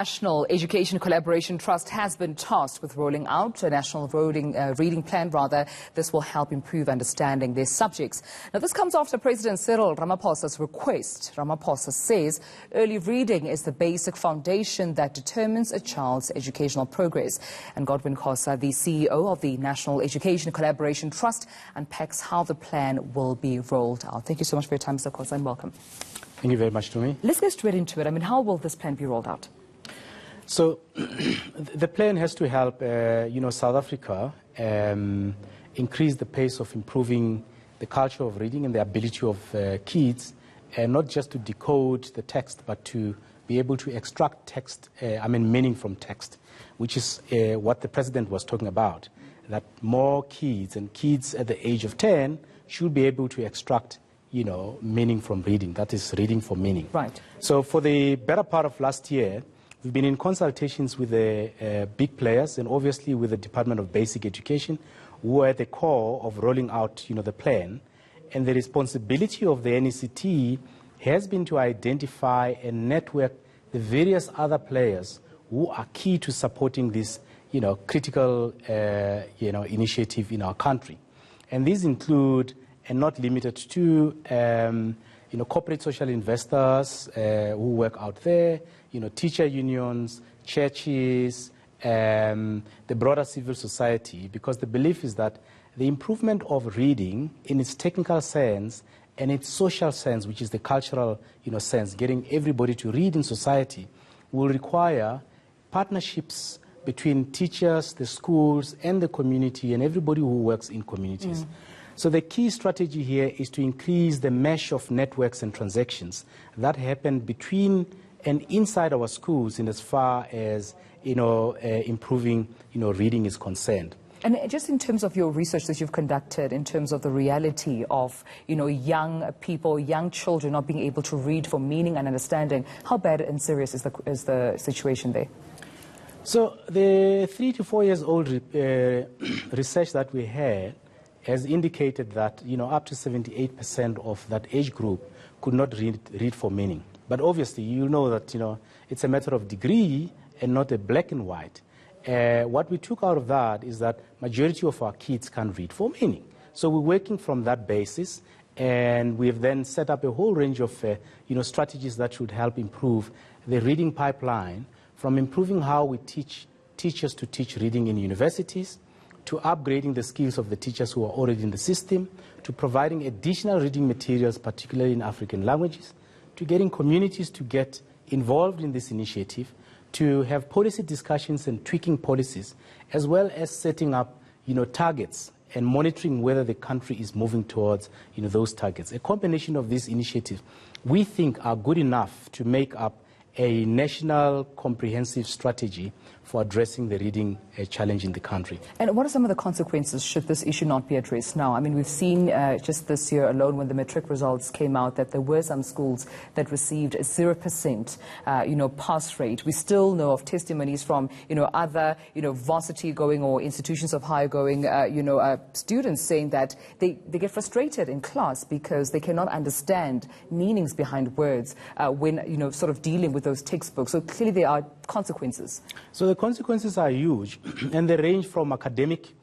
National Education Collaboration Trust has been tasked with rolling out a national reading plan. This will help improve understanding their subjects. Now, this comes after President Cyril Ramaphosa's request. Ramaphosa says early reading is the basic foundation that determines a child's educational progress. And Godwin Khosa, the CEO of the National Education Collaboration Trust, unpacks how the plan will be rolled out. Thank you so much for your time, Mr. Khosa, and welcome. Thank you very much, Tumi. Let's get straight into it. I mean, how will this plan be rolled out? So the plan has to help, South Africa increase the pace of improving the culture of reading and the ability of kids, not just to decode the text, but to be able to extract text, meaning from text, which is what the president was talking about, that more kids and kids at the age of 10 should be able to extract meaning from reading. That is reading for meaning. Right. So for the better part of last year, we've been in consultations with the big players and obviously with the Department of Basic Education, who are at the core of rolling out, the plan. And the responsibility of the NECT has been to identify and network the various other players who are key to supporting this, critical, initiative in our country. And these include, and not limited to, corporate social investors who work out there, teacher unions, churches, the broader civil society, because the belief is that the improvement of reading in its technical sense and its social sense, which is the cultural sense, getting everybody to read in society, will require partnerships between teachers, the schools, and the community, and everybody who works in communities. So the key strategy here is to increase the mesh of networks and transactions that happen between and inside our schools in as far as, improving, reading is concerned. And just in terms of your research that you've conducted, in terms of the reality of, young people, young children not being able to read for meaning and understanding, how bad and serious is the situation there? So the 3 to 4 years old research that we had has indicated that, up to 78% of that age group could not read for meaning. But obviously, you know that, it's a matter of degree and not a black and white. What we took out of that is that majority of our kids can read for meaning. So we're working from that basis, and we've then set up a whole range of, strategies that should help improve the reading pipeline, from improving how we teach teachers to teach reading in universities, to upgrading the skills of the teachers who are already in the system, to providing additional reading materials, particularly in African languages, to getting communities to get involved in this initiative, to have policy discussions and tweaking policies, as well as setting up, targets and monitoring whether the country is moving towards, those targets. A combination of these initiatives, we think, are good enough to make up a national comprehensive strategy for addressing the reading challenge in the country. And what are some of the consequences should this issue not be addressed now? I mean, we've seen just this year alone, when the matric results came out, that there were some schools that received a 0%, pass rate. We still know of testimonies from, other, varsity going or institutions of higher going, students saying that they get frustrated in class because they cannot understand meanings behind words when, sort of dealing with those textbooks. So clearly there are consequences. So the consequences are huge, and they range from academically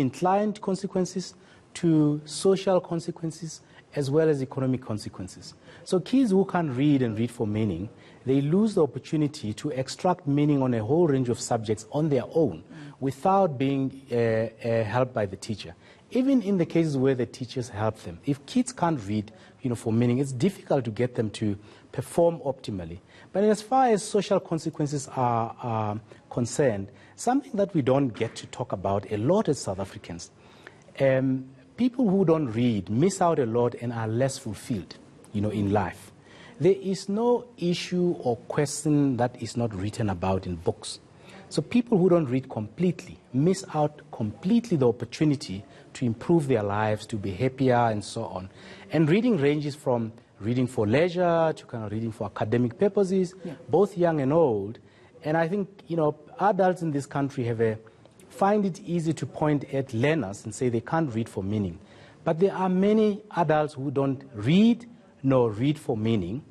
inclined consequences to social consequences, as well as economic consequences. So kids who can read and read for meaning, they lose the opportunity to extract meaning on a whole range of subjects on their own without being helped by the teacher. Even in the cases where the teachers help them, if kids can't read for meaning, it's difficult to get them to perform optimally. But as far as social consequences are concerned, something that we don't get to talk about a lot as South Africans, people who don't read miss out a lot and are less fulfilled, in life. There is no issue or question that is not written about in books. So people who don't read completely miss out completely the opportunity to improve their lives, to be happier, and so on. And reading ranges from reading for leisure to kind of reading for academic purposes, both young and old. And I think, adults in this country find it easy to point at learners and say they can't read for meaning. But there are many adults who don't read nor read for meaning,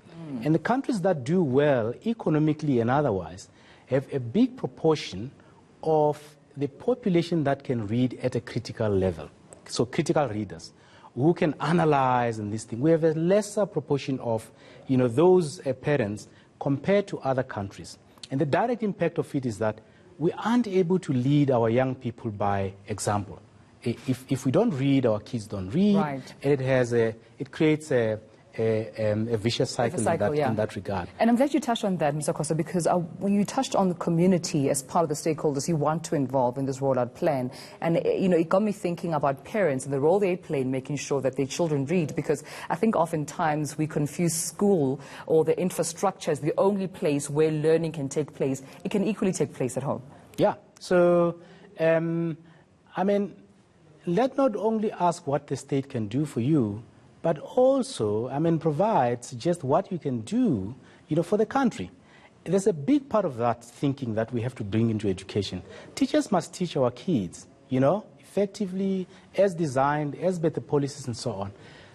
And the countries that do well, economically and otherwise, have a big proportion of the population that can read at a critical level. So critical readers who can analyze and this thing. We have a lesser proportion of, those parents compared to other countries. And the direct impact of it is that we aren't able to lead our young people by example. If we don't read, our kids don't read, right. And it creates a vicious cycle, in that regard. And I'm glad you touched on that, Mr. Khosa, because when you touched on the community as part of the stakeholders you want to involve in this rollout plan. And, it got me thinking about parents and the role they play in making sure that their children read, because I think oftentimes we confuse school or the infrastructure as the only place where learning can take place. It can equally take place at home. Yeah. So, let's not only ask what the state can do for you, but also, provide just what you can do, for the country. There's a big part of that thinking that we have to bring into education. Teachers must teach our kids, effectively, as designed, as better policies and so on.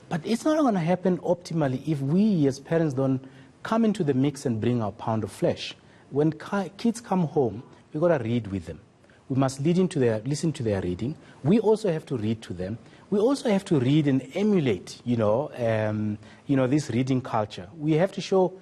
But it's not going to happen optimally if we as parents don't come into the mix and bring our pound of flesh. When kids come home, we've got to read with them. We must listen to their reading. We also have to read to them. We also have to read and emulate, this reading culture. We have to show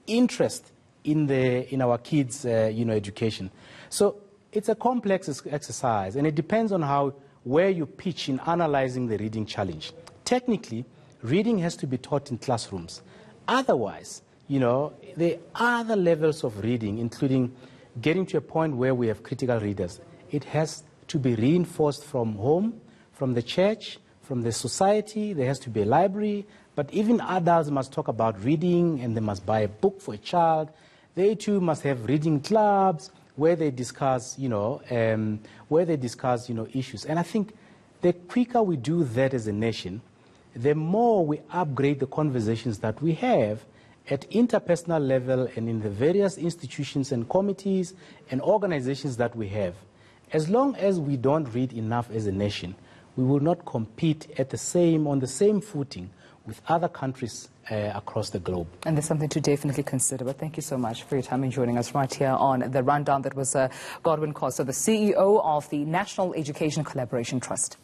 interest in our kids' education. So it's a complex exercise, and it depends on where you pitch in analyzing the reading challenge. Technically, reading has to be taught in classrooms. Otherwise, there are other levels of reading, including getting to a point where we have critical readers. It has to be reinforced from home, from the church, from the society. There has to be a library. But even adults must talk about reading, and they must buy a book for a child. They too must have reading clubs where they discuss, issues. And I think the quicker we do that as a nation, the more we upgrade the conversations that we have at interpersonal level and in the various institutions and committees and organizations that we have. As long as we don't read enough as a nation, we will not compete on the same footing with other countries across the globe. And there's something to definitely consider. But thank you so much for your time and joining us right here on the rundown. That was Godwin Khosa, the CEO of the National Education Collaboration Trust.